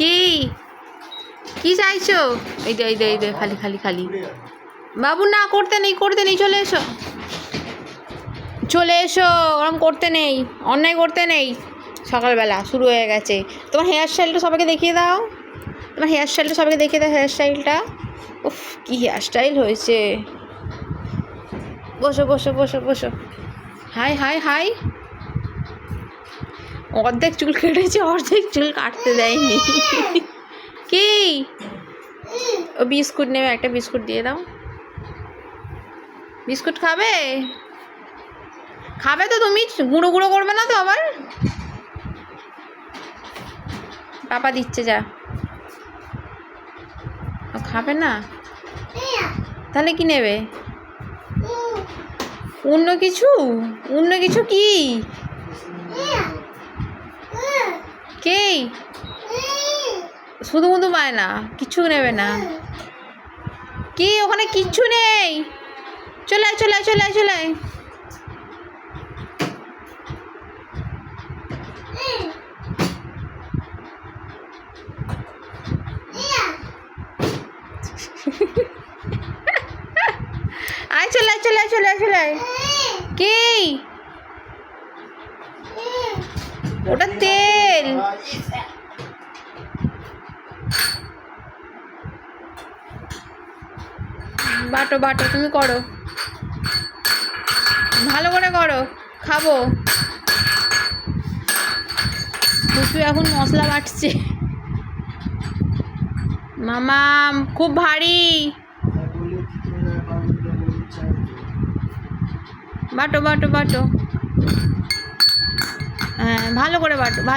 কি কি চাইছো? এইটা এইটা এইটা খালি খালি খালি বাবু, না করতে নেই, করতে নেই, চলে এসো, চলে এসো, ওরম করতে নেই, অন্যায় করতে নেই। সকালবেলা শুরু হয়ে গেছে। তোমার হেয়ার স্টাইলটা সবাইকে দেখিয়ে দাও, তোমার হেয়ার স্টাইলটা সবাইকে দেখিয়ে দাও, হেয়ার স্টাইলটা। উফ, কি হেয়ার স্টাইল হয়েছে। বসো বসো বসো বসো। High high high. অর্ধেক চুল কেটেছে, অর্ধেক চুল কাটতে দেয়নি। কি? ও বিস্কুট নেবে, একটা বিস্কুট দিয়ে দাও। বিস্কুট খাবে? খাবে তো তুমি, গুঁড়ো গুঁড়ো করবে না তো আবার? পাপা দিচ্ছে, যা। ও খাবে না? তাহলে কি নেবে? অন্য কিছু? অন্য কিছু কি? কে? শুধু শুধু পায় না, কিচ্ছু নেবে না। কি? ওখানে কিচ্ছু নেই। চলে আয়, চলে আয়, চলে আয়, চলে আয়। আয়, চলে আয়, চলে আয়, চলে আয়, চলে আয়। কি? ওটা তেল। বাটো বাটো, তুমি করো, ভালো করে করো, খাবো। খুশু এখন মশলা বাটছে। মামাম খুব ভারী। বাটো বাটো বাটো। হ্যাঁ, ভালো করে বাটো।